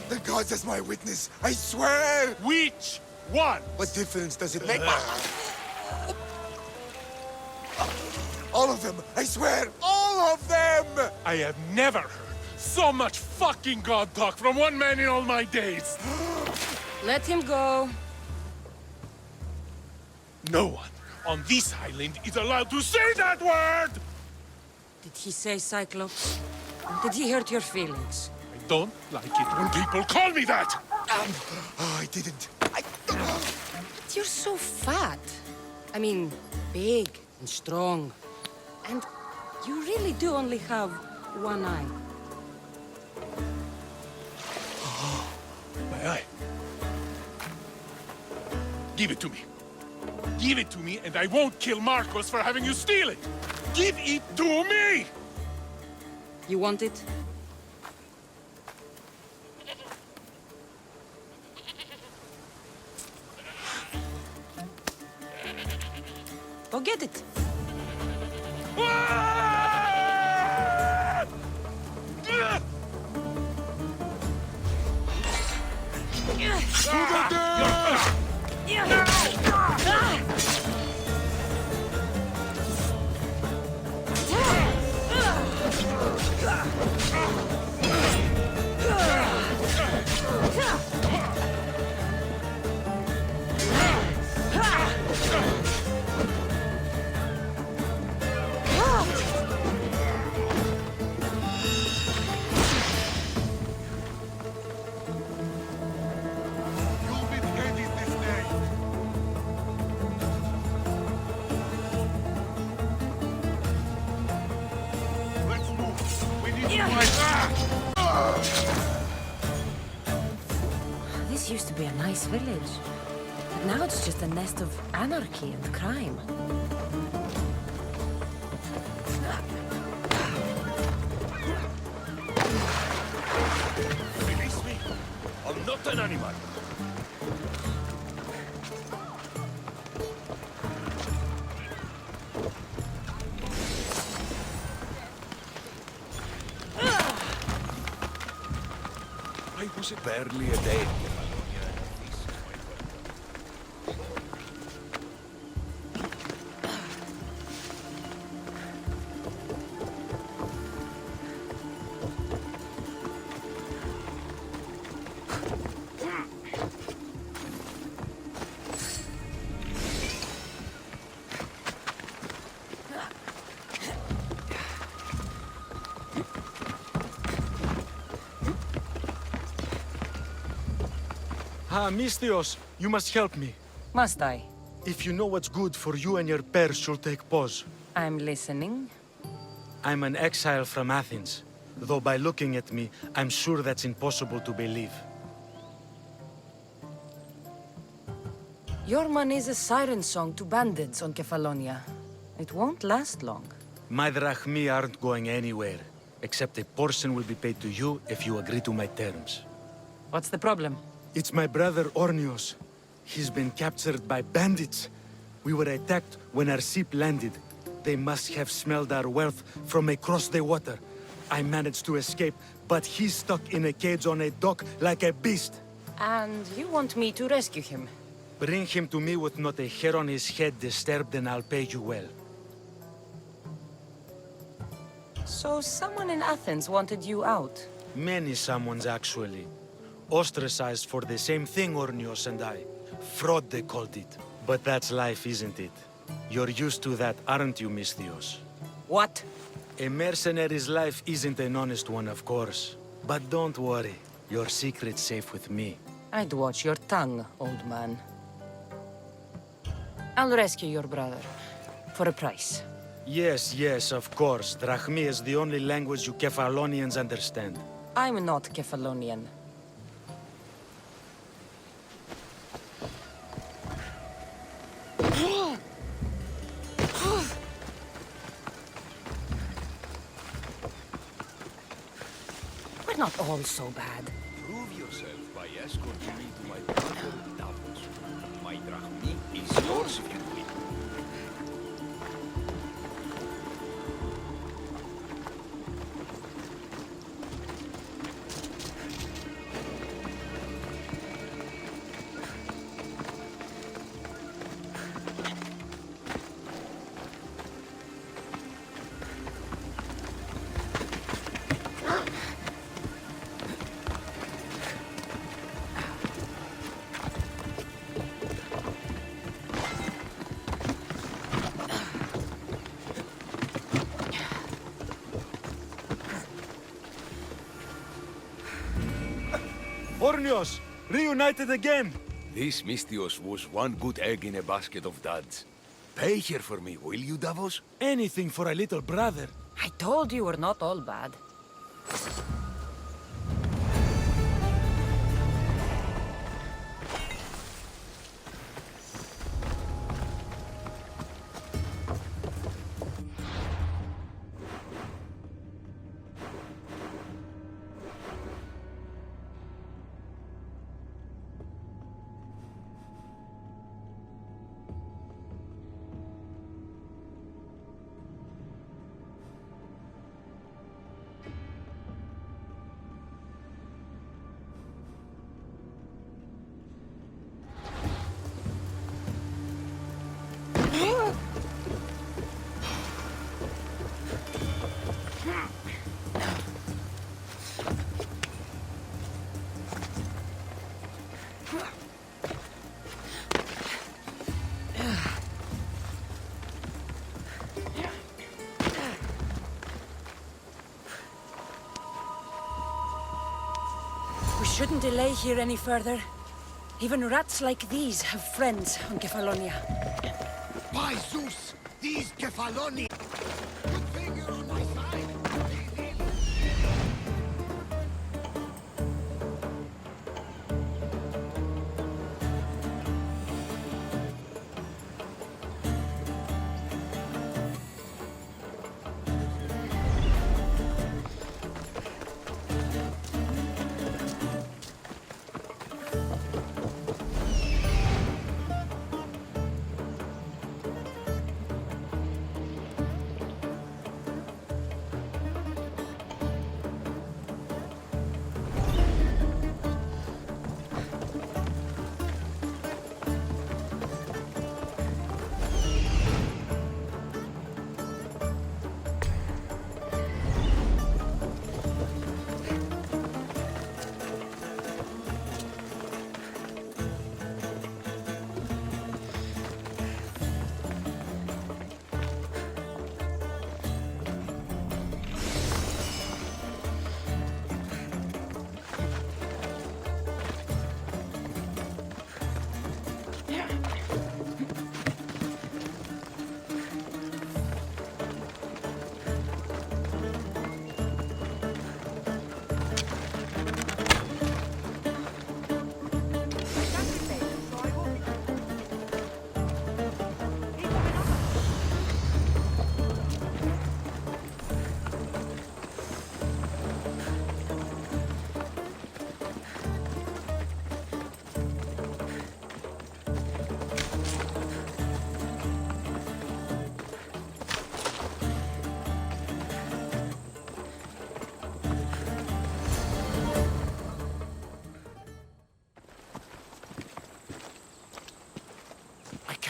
The gods as my witness, I swear! Which one? What difference does it make? All of them! I swear, all of them! I have never heard so much fucking god talk from one man in all my days. Let him go. No one on this island is allowed to say that word! Did he say Cyclops? Did he hurt your feelings? I don't like it when people call me that! I didn't. But you're so fat. I mean, big and strong. And you really do only have one eye. My eye. Give it to me. Give it to me, and I won't kill Marcos for having you steal it! Give it to me! You want it? Go get it. This used to be a nice village, but now it's just a nest of anarchy and crime. I was barely a day in Catalonia, and this is my welcome. Ah, Mistios, you must help me. Must I? If you know what's good for you and your pairs, you'll take pause. I'm listening. I'm an exile from Athens. Though by looking at me, I'm sure that's impossible to believe. Your money's a siren song to bandits on Kefalonia. It won't last long. My drachmi aren't going anywhere. Except a portion will be paid to you if you agree to my terms. What's the problem? It's my brother Ornios. He's been captured by bandits. We were attacked when our ship landed. They must have smelled our wealth from across the water. I managed to escape, but he's stuck in a cage on a dock like a beast. And you want me to rescue him? Bring him to me with not a hair on his head disturbed and I'll pay you well. So someone in Athens wanted you out? Many someones, actually. Ostracized for the same thing, Ornios and I. Fraud, they called it. But that's life, isn't it? You're used to that, aren't you, Mistios? What? A mercenary's life isn't an honest one, of course. But don't worry. Your secret's safe with me. I'd watch your tongue, old man. I'll rescue your brother. For a price. Yes, yes, of course. Drachmi is the only language you Kefalonians understand. I'm not Kefalonian. We're not all so bad. Prove yourself by escorting me to my brother Davos. My drachmi is yours if you win. Ornios! Reunited again! This Mistios was one good egg in a basket of duds. Pay here for me, will you, Davos? Anything for a little brother. I told you we're not all bad. We shouldn't delay here any further. Even rats like these have friends on Kefalonia. By Zeus, these Kefaloni! Good thing you're on my side.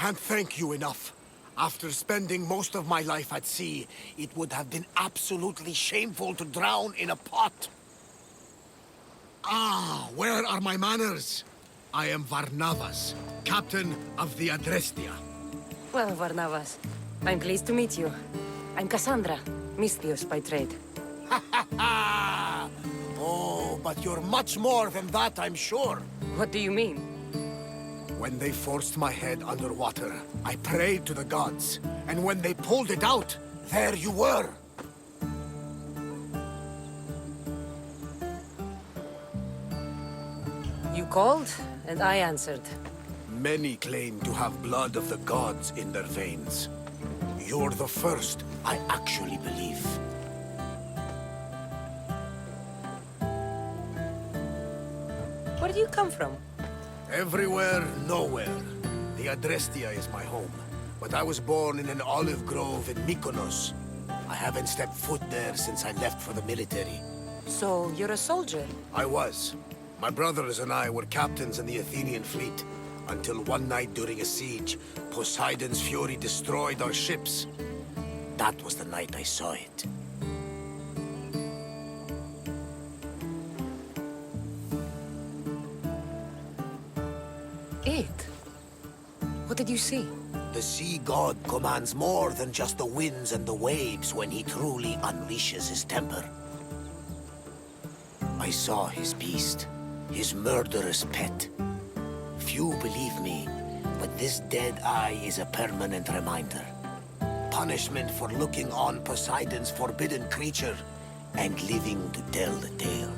can't thank you enough. After spending most of my life at sea, it would have been absolutely shameful to drown in a pot. Ah, where are my manners? I am Varnavas, captain of the Adrestia. Well, Varnavas, I'm pleased to meet you. I'm Cassandra, Misthios by trade. Oh, but you're much more than that, I'm sure. What do you mean? When they forced my head underwater, I prayed to the gods. And when they pulled it out, there you were. You called, and I answered. Many claim to have blood of the gods in their veins. You're the first I actually believe. Where do you come from? Everywhere, nowhere. The Adrestia is my home. But I was born in an olive grove in Mykonos. I haven't stepped foot there since I left for the military. So, you're a soldier? I was. My brothers and I were captains in the Athenian fleet, until one night during a siege, Poseidon's fury destroyed our ships. That was the night I saw it. It? What did you see? The sea god commands more than just the winds and the waves when he truly unleashes his temper. I saw his beast, his murderous pet. Few believe me, but this dead eye is a permanent reminder. Punishment for looking on Poseidon's forbidden creature and living to tell the tale.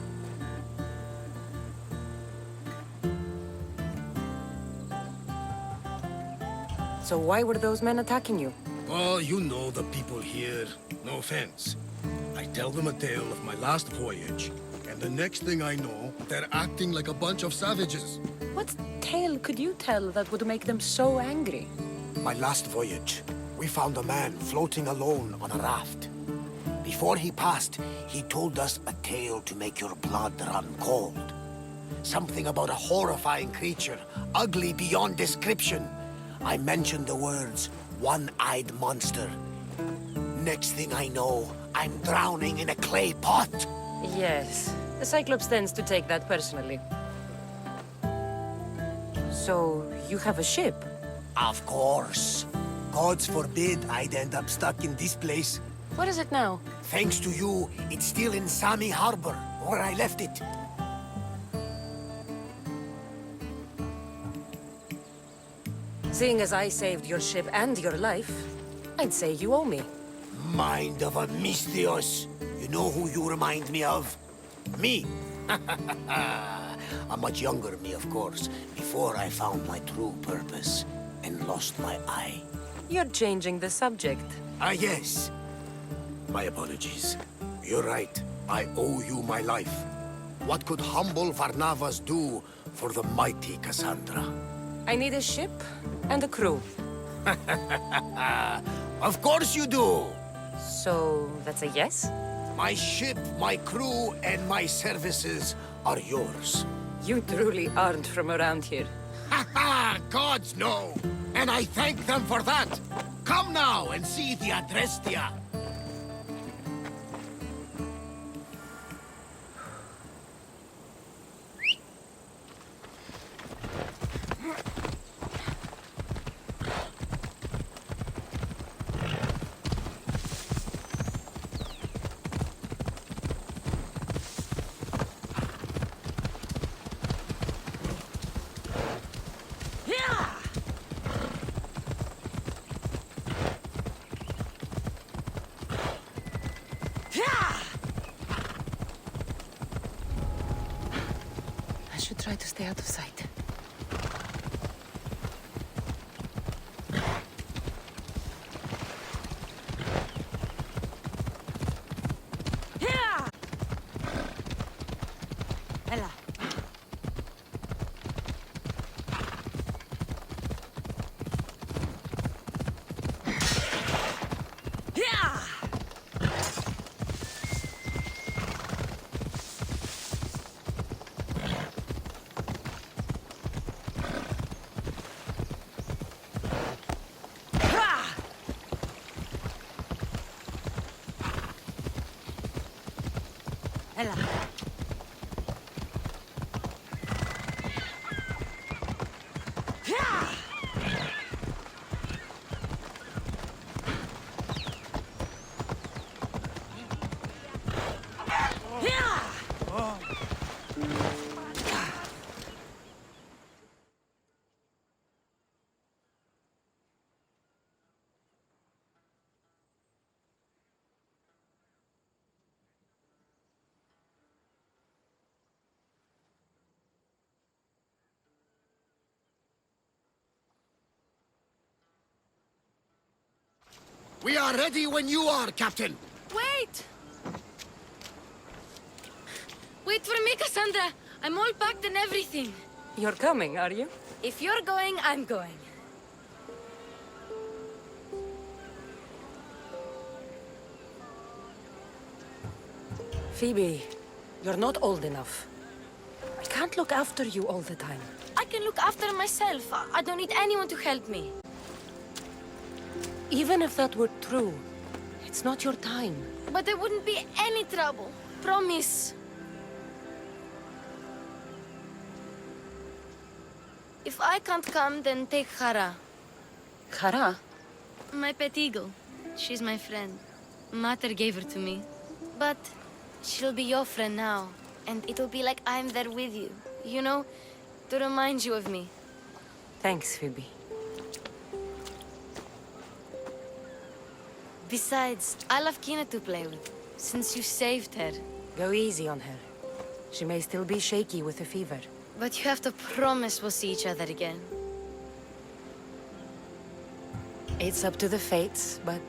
So why were those men attacking you? Oh, you know the people here. No offense. I tell them a tale of my last voyage, and the next thing I know, they're acting like a bunch of savages. What tale could you tell that would make them so angry? My last voyage, we found a man floating alone on a raft. Before he passed, he told us a tale to make your blood run cold. Something about a horrifying creature, ugly beyond description. I mentioned the words, one-eyed monster. Next thing I know, I'm drowning in a clay pot. Yes, the Cyclops tends to take that personally. So, you have a ship? Of course. Gods forbid I'd end up stuck in this place. What is it now? Thanks to you, it's still in Sami Harbor, where I left it. Seeing as I saved your ship and your life, I'd say you owe me. Mind of a Misthios. You know who you remind me of? Me. A much younger me, of course, before I found my true purpose and lost my eye. You're changing the subject. Ah, yes. My apologies. You're right. I owe you my life. What could humble Varnavas do for the mighty Cassandra? I need a ship and a crew. Of course you do! So, that's a yes? My ship, my crew, and my services are yours. You truly aren't from around here. Ha ha! Gods know! And I thank them for that! Come now and see the Adrestia! I should try to stay out of sight. Ella. Hela. We are ready when you are, Captain. Wait! Wait for me, Cassandra. I'm all packed and everything. You're coming, are you? If you're going, I'm going. Phoebe, you're not old enough. I can't look after you all the time. I can look after myself. I don't need anyone to help me. Even if that were true, it's not your time. But there wouldn't be any trouble. Promise. If I can't come, then take Hara, Kara? my pet eagle. She's my friend. Mater gave her to me. But she'll be your friend now. And it'll be like I'm there with you. You know, to remind you of me. Thanks, Phoebe. Besides, I love Kina to play with, since you saved her. Go easy on her. She may still be shaky with the fever. But you have to promise we'll see each other again. It's up to the fates, but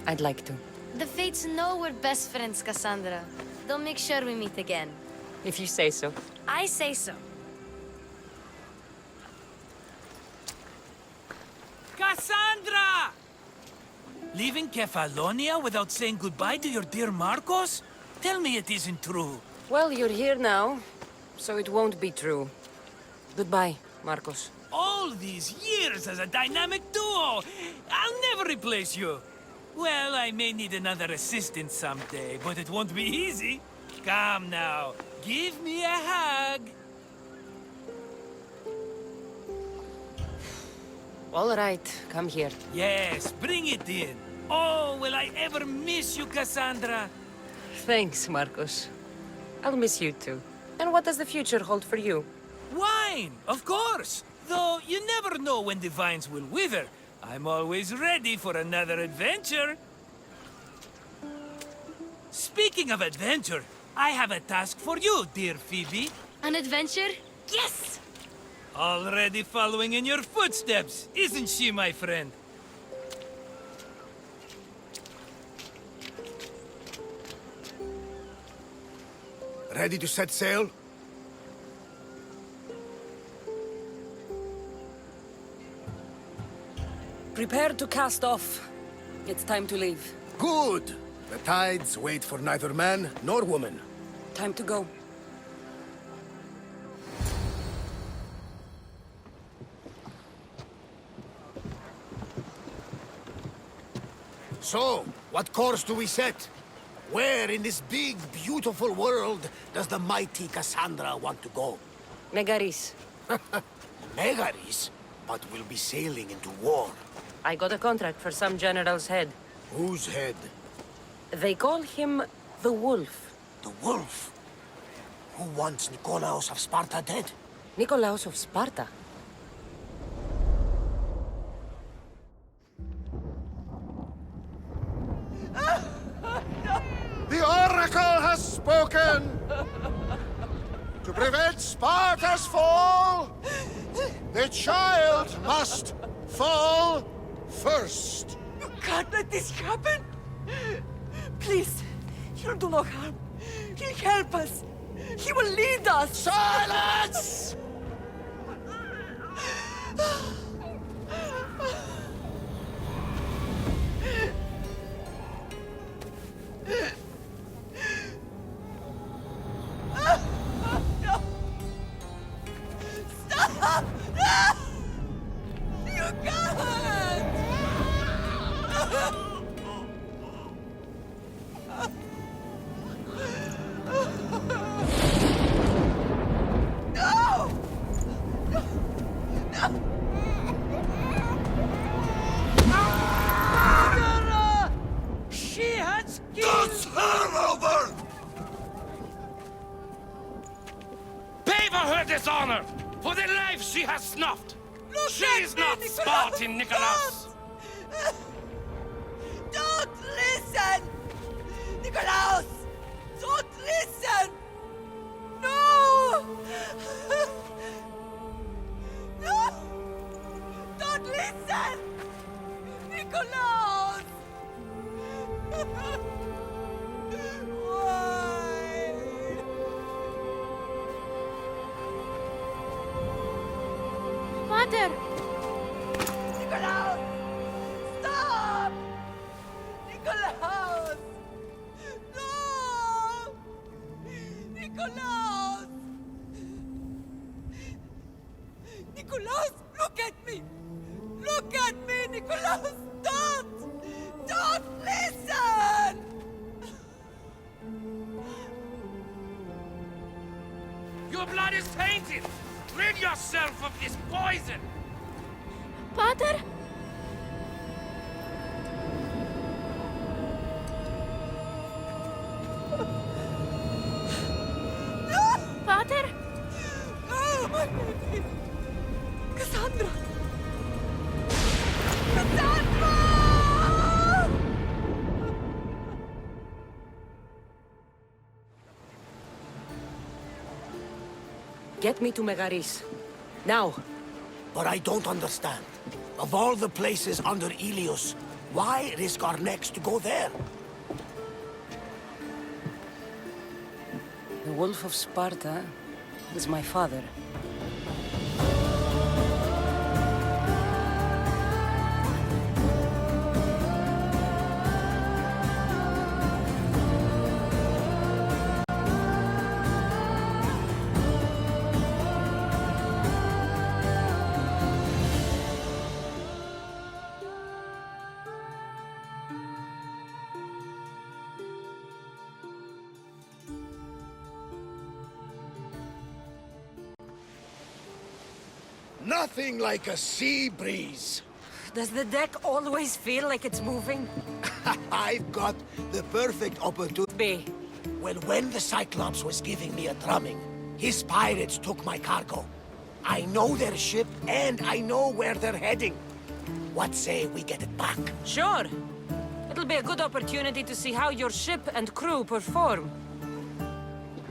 I'd like to. The Fates know we're best friends, Cassandra. They'll make sure we meet again. If you say so. I say so. Cassandra! Leaving Kefalonia without saying goodbye to your dear Marcos? Tell me it isn't true. Well, you're here now, so it won't be true. Goodbye, Marcos. All these years as a dynamic duo! I'll never replace you! Well, I may need another assistant someday, but it won't be easy. Come now, give me a hug. All right, come here. Yes, bring it in. Oh, will I ever miss you, Cassandra? Thanks, Marcos. I'll miss you too. And what does the future hold for you? Wine, of course. Though you never know when the vines will wither. I'm always ready for another adventure. Speaking of adventure, I have a task for you, dear Phoebe. An adventure? Yes! Already following in your footsteps, isn't she, my friend? Ready to set sail? Prepare to cast off. It's time to leave. Good. The tides wait for neither man nor woman. Time to go. So, what course do we set? Where in this big, beautiful world does the mighty Cassandra want to go? Megaris. Megaris? But we'll be sailing into war. I got a contract for some general's head. Whose head? They call him the Wolf. The wolf? Who wants Nikolaos of Sparta dead? Nikolaos of Sparta. The Oracle has spoken! To prevent Sparta's fall, the child must fall first. You can't let this happen! Please, he'll do no harm. He'll help us. He will lead us. Silence! You can't! dishonor! For the life she has snuffed! Look She at is me, not Nicholas! Spartan, Nicholas! Don't listen! Nikolaus! Don't listen! No! No! Don't listen! Nikolaus! Why? Pater! Nikolaus! Stop! Nikolaus! No! Nikolaus! Nikolaus, look at me! Look at me, Nikolaus! Don't! Don't listen! Your blood is tainted! Rid yourself of this poison! Pater? Pater? Oh, my baby! Cassandra! Cassandra! Get me to Megaris. Now. But I don't understand. Of all the places under Ilios, why risk our necks to go there? The Wolf of Sparta is my father. Nothing like a sea breeze. Does the deck always feel like it's moving? I've got the perfect opportunity. Be. Well, when the Cyclops was giving me a drumming, his pirates took my cargo. I know their ship, and I know where they're heading. What say we get it back? Sure. It'll be a good opportunity to see how your ship and crew perform.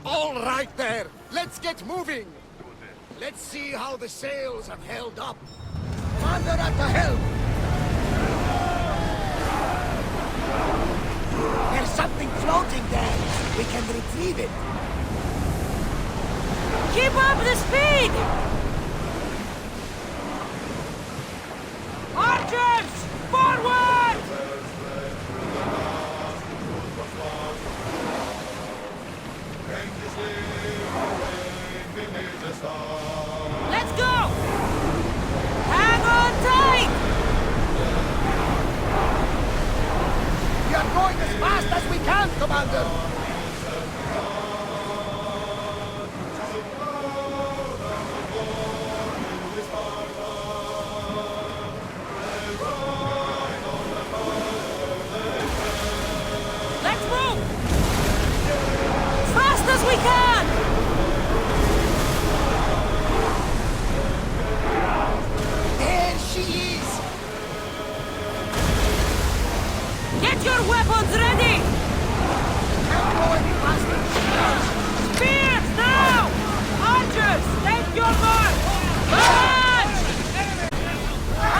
All right there. Let's get moving. Let's see how the sails have held up. Commander at the helm! There's something floating there. We can retrieve it. Keep up the speed! Archers! Forward! Let's go! Hang on tight! We are going as fast as we can, Commander! Let's move! As fast as we can! There she is! Get your weapons ready! Can't go any faster. Spears now! Archers, take your mark! March!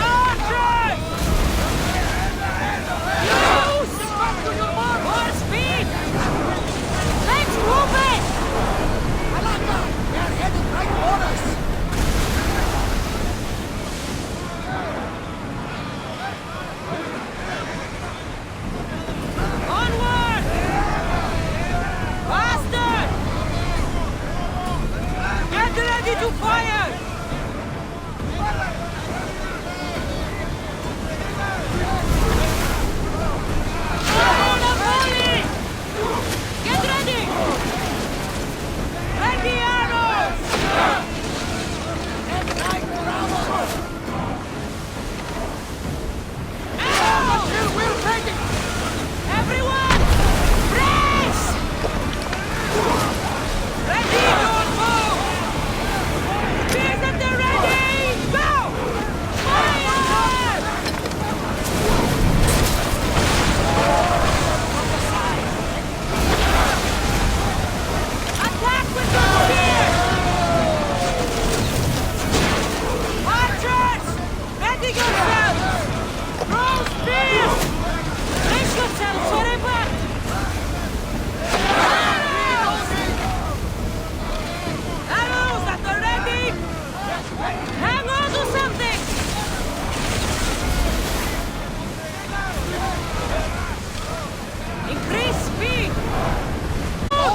Archers! Loose! More speed! Let's move it!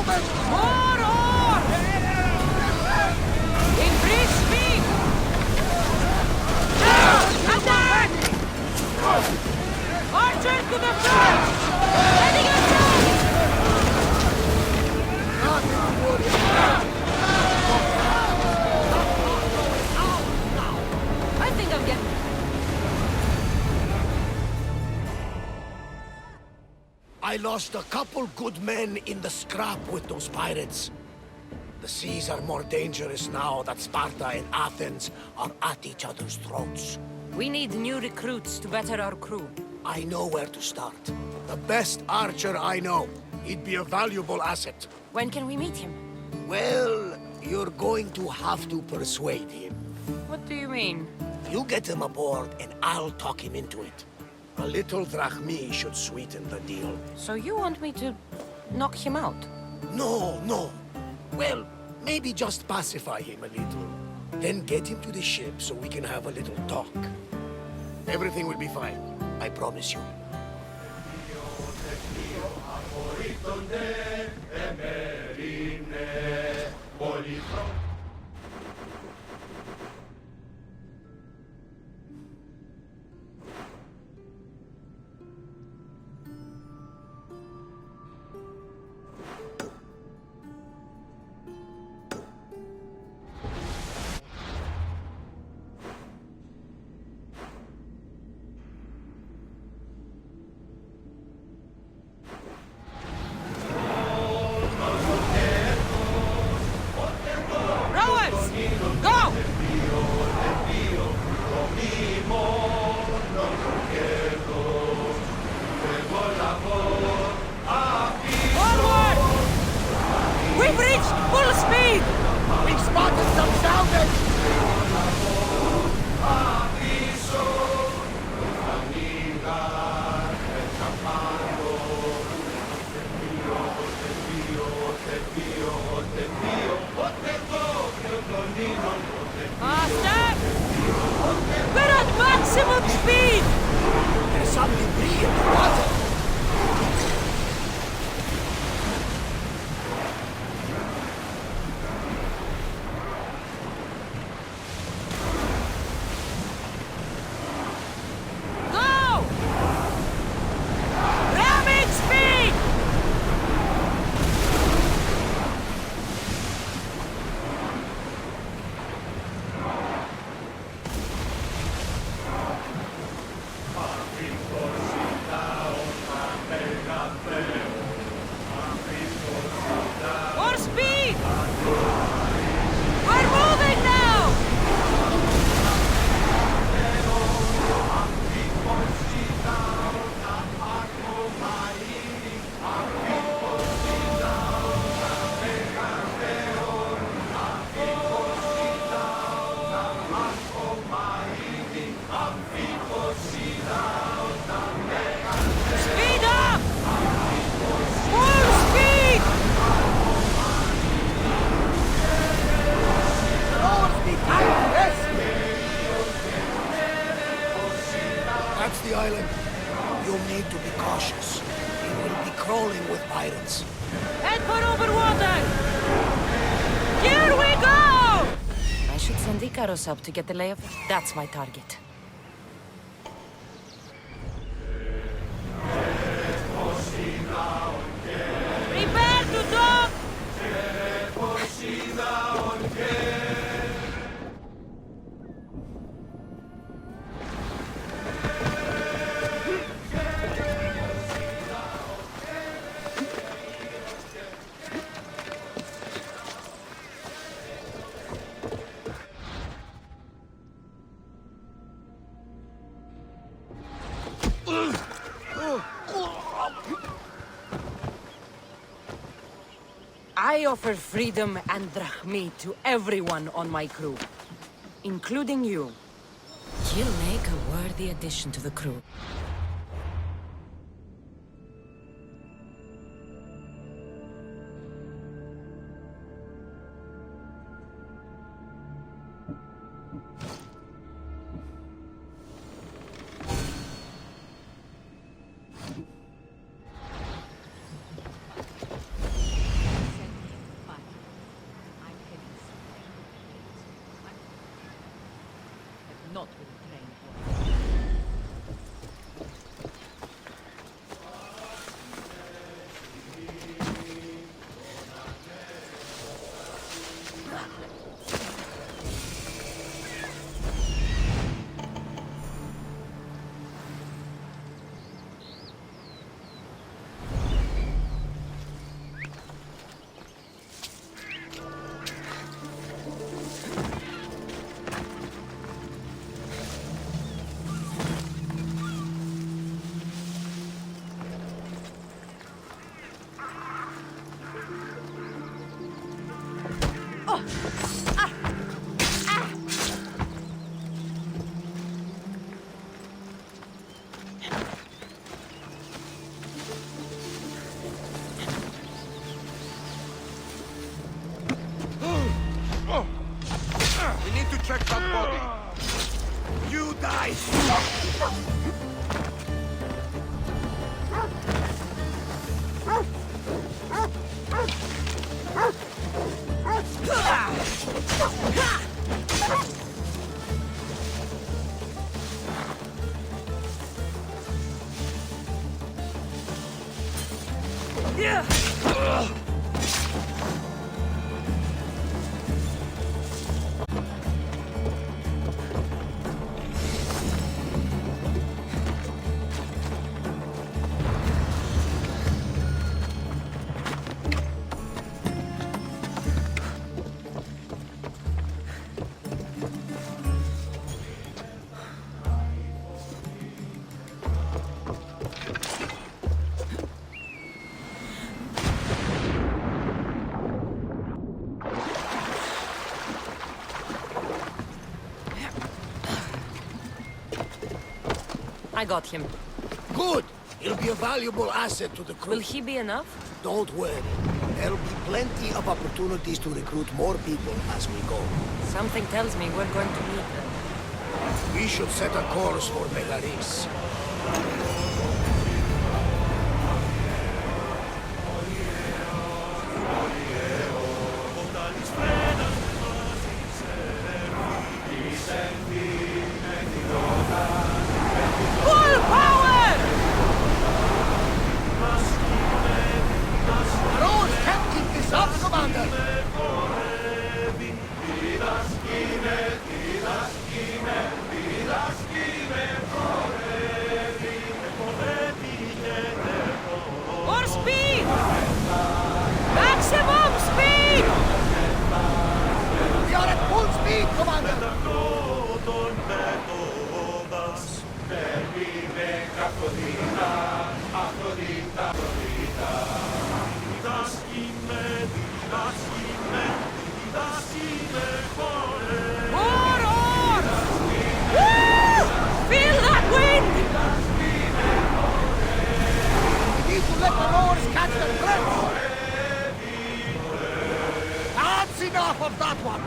More ore! Increase speed! Attack! Archers to the front! Heading attack! I think I'm getting... I lost a couple good men in the scrap with those pirates. The seas are more dangerous now that Sparta and Athens are at each other's throats. We need new recruits to better our crew. I know where to start. The best archer I know. He'd be a valuable asset. When can we meet him? Well, you're going to have to persuade him. What do you mean? You get him aboard and I'll talk him into it. A little drachmi should sweeten the deal. So you want me to knock him out? No, no. Well, maybe just pacify him a little. Then get him to the ship so we can have a little talk. Everything will be fine. I promise you. Rowers! Go! Forward! We've reached full speed! We spotted some salvage! Faster! We're at maximum speed! There's some debris in the water. Go! Ramming speed! More speed! We're moving now! Speed up! Full speed! That's the island. You'll need to be cautious. It will be crawling with pirates. Head for open water! Here we go! I should send Icaros up to get the lay of... That's my target. Prepare to dock! I offer freedom and drachmi to everyone on my crew, including you. You'll make a worthy addition to the crew. We need to check that body. You die! I got him. Good! He'll be a valuable asset to the crew. Will he be enough? Don't worry. There'll be plenty of opportunities to recruit more people as we go. Something tells me we're going to need them. We should set a course for Begaris. Full power! Rose can't keep this up, Commander! More speed! Maximum speed! We are at full speed, Commander! More oars! Woo! Feel that wind! We need to let the rowers catch their breath! That's enough of that one!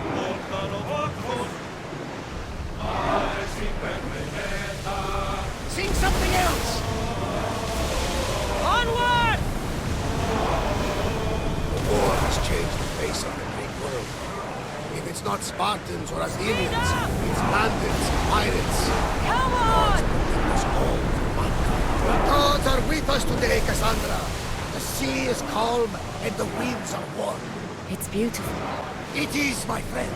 Sing something else! Onward! The war has changed the face of the great world. If it's not Spartans or Athenians, it's bandits, pirates. Come on! It's all for mankind. The gods are with us today, Cassandra. The sea is calm and the winds are warm. It's beautiful. It is, my friend.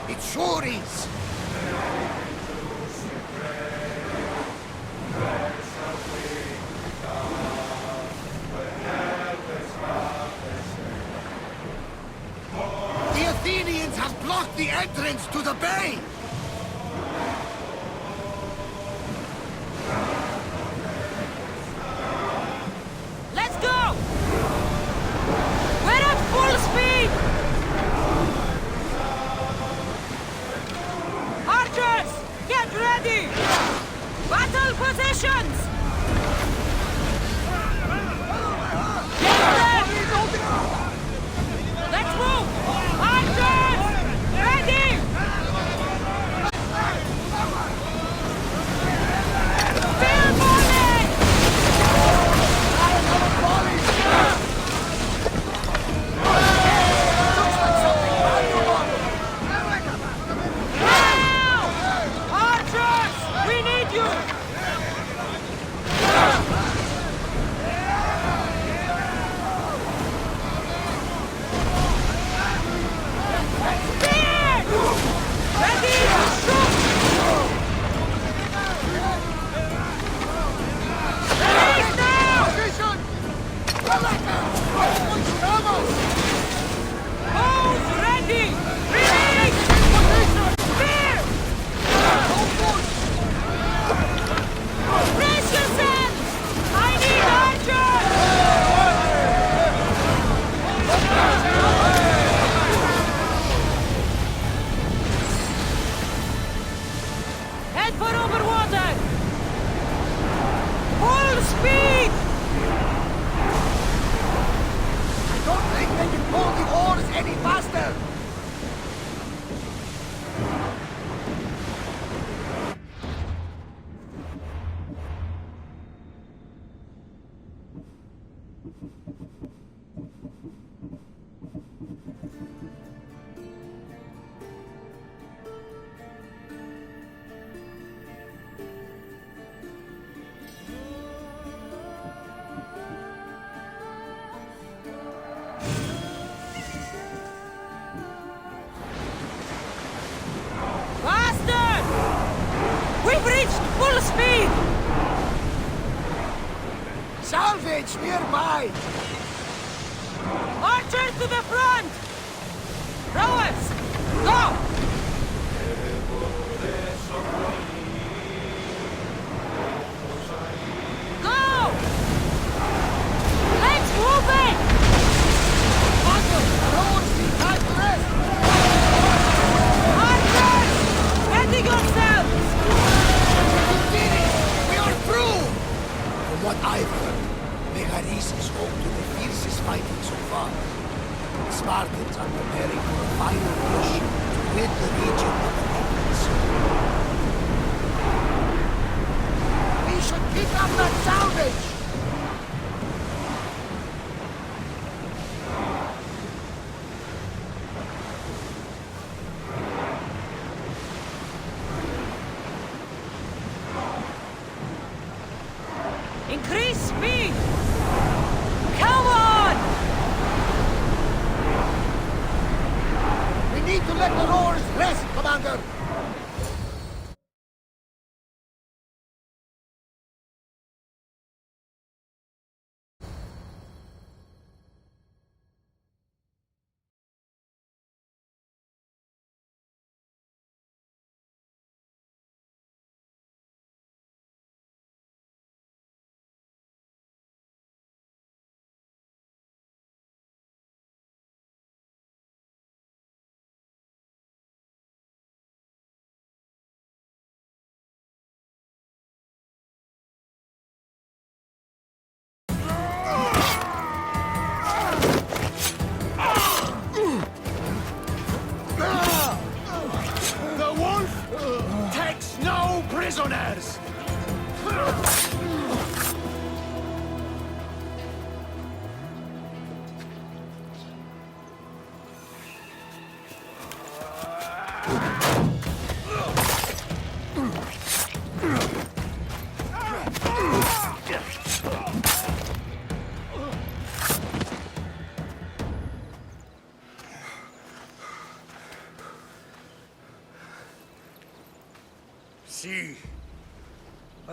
It sure is. The Athenians have blocked the entrance to the bay! Let's go! We're at full speed! Archers, get ready! Battle positions! Get them! Let's move! Archers, ready! Full speed! Salvage nearby! Archers to the front! Rowers, go! Go! Let's move it! Archers! Ready yourselves! We are through! From what I've heard, Megaris is home to the fiercest fighting so far. The Spartans are preparing for a final push to rid the region of the Romans. We should pick up that salvage! Increase speed! Come on! We need to let the rowers rest, Commander! The wolf takes no prisoners! See,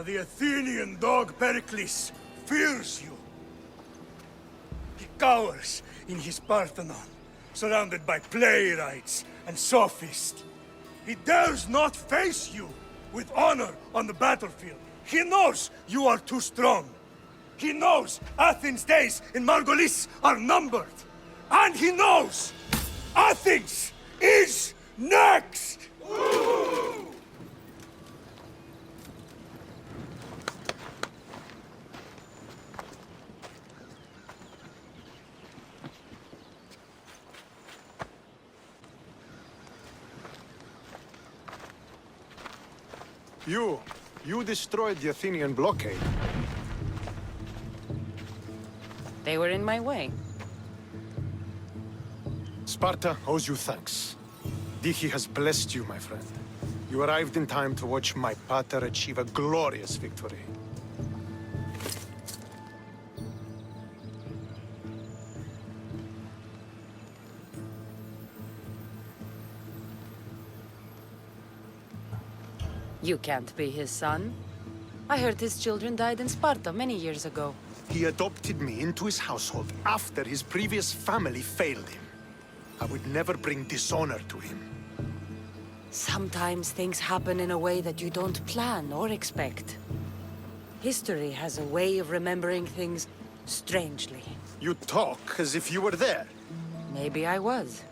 the Athenian dog Pericles fears you. He cowers in his Parthenon, surrounded by playwrights and sophists. He dares not face you with honor on the battlefield. He knows you are too strong. He knows Athens' days in Margolis are numbered. And he knows Athens is next! You destroyed the Athenian blockade. They were in my way. Sparta owes you thanks. Dihi has blessed you, my friend. You arrived in time to watch my pater achieve a glorious victory. You can't be his son. I heard his children died in Sparta many years ago. He adopted me into his household after his previous family failed him. I would never bring dishonor to him. Sometimes things happen in a way that you don't plan or expect. History has a way of remembering things strangely. You talk as if you were there. Maybe I was.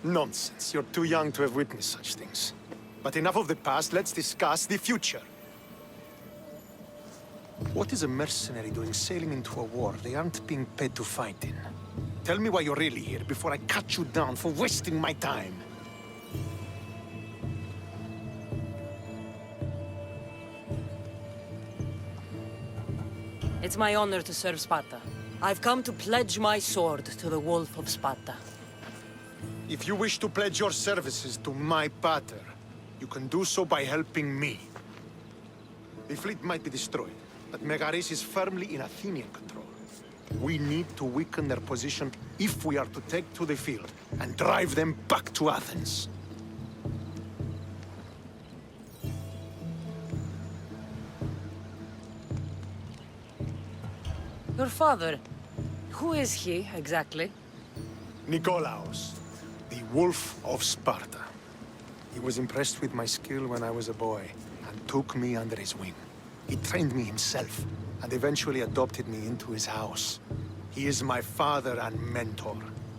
Nonsense. You're too young to have witnessed such things. But enough of the past, let's discuss the future. What is a mercenary doing sailing into a war they aren't being paid to fight in? Tell me why you're really here before I cut you down for wasting my time. It's my honor to serve Sparta. I've come to pledge my sword to the Wolf of Sparta. If you wish to pledge your services to my pater, you can do so by helping me. The fleet might be destroyed, but Megaris is firmly in Athenian control. We need to weaken their position if we are to take to the field and drive them back to Athens. Your father. Who is he, exactly? Nikolaos, the Wolf of Sparta. He was impressed with my skill when I was a boy, and took me under his wing. He trained me himself, and eventually adopted me into his house. He is my father and mentor.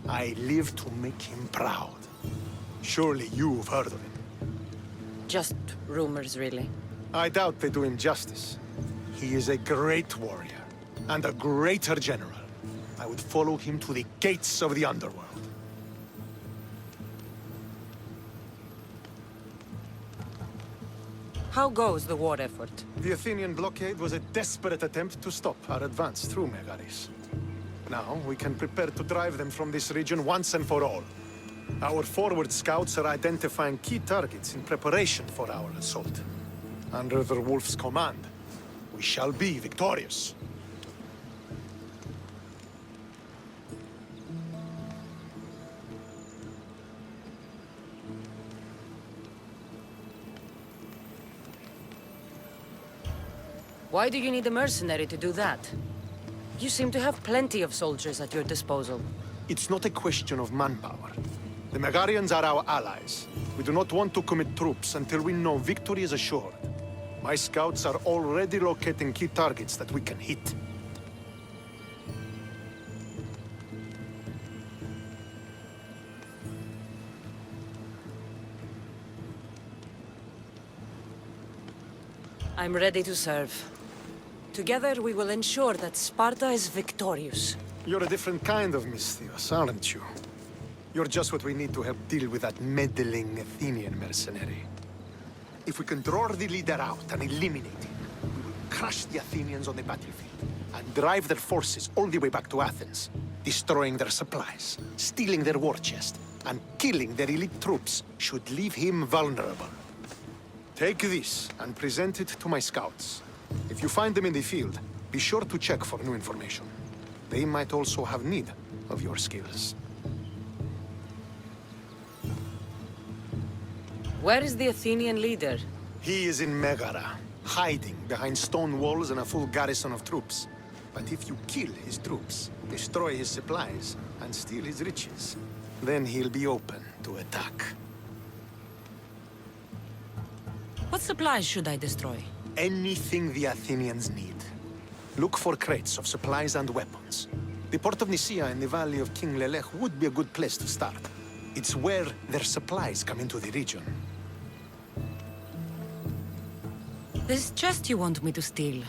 I live to make him proud. Surely you've heard of him. Just rumors, really. I doubt they do him justice. He is a great warrior, and a greater general. I would follow him to the gates of the underworld. How goes the war effort? The Athenian blockade was a desperate attempt to stop our advance through Megaris. Now, we can prepare to drive them from this region once and for all. Our forward scouts are identifying key targets in preparation for our assault. Under the Wolf's command, we shall be victorious. Why do you need a mercenary to do that? You seem to have plenty of soldiers at your disposal. It's not a question of manpower. The Megarians are our allies. We do not want to commit troops until we know victory is assured. My scouts are already locating key targets that we can hit. I'm ready to serve. Together we will ensure that Sparta is victorious. You're a different kind of Misthios, aren't you? You're just what we need to help deal with that meddling Athenian mercenary. If we can draw the leader out and eliminate him, we will crush the Athenians on the battlefield and drive their forces all the way back to Athens, destroying their supplies, stealing their war chest, and killing their elite troops should leave him vulnerable. Take this and present it to my scouts. If you find them in the field, be sure to check for new information. They might also have need of your skills. Where is the Athenian leader? He is in Megara, hiding behind stone walls and a full garrison of troops. But if you kill his troops, destroy his supplies, and steal his riches, then he'll be open to attack. What supplies should I destroy? Anything the Athenians need. Look for crates of supplies and weapons. The port of Nicaea in the valley of King Lelech would be a good place to start. It's where their supplies come into the region. This chest you want me to steal.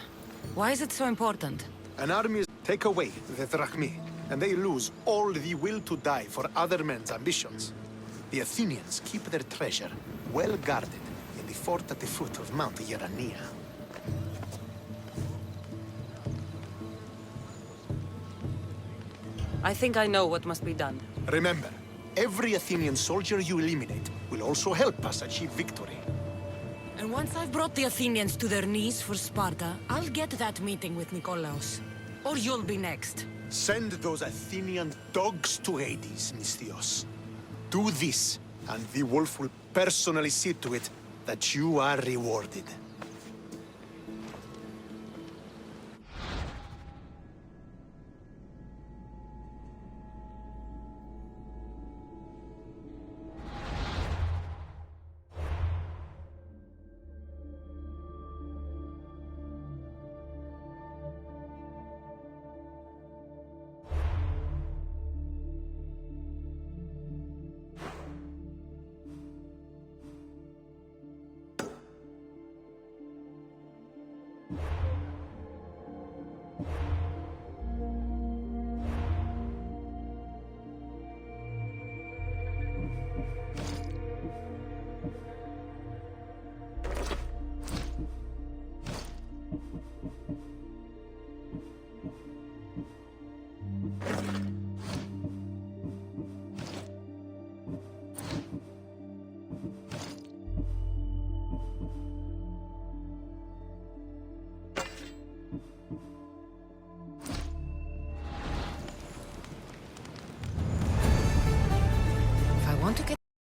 Why is it so important? An army take away the drachmi, and they lose all the will to die for other men's ambitions. The Athenians keep their treasure well guarded in the fort at the foot of Mount Yerania. I think I know what must be done. Remember, every Athenian soldier you eliminate will also help us achieve victory. And once I've brought the Athenians to their knees for Sparta, I'll get that meeting with Nikolaos. Or you'll be next. Send those Athenian dogs to Hades, Misthios. Do this, and the wolf will personally see to it that you are rewarded. If I want to get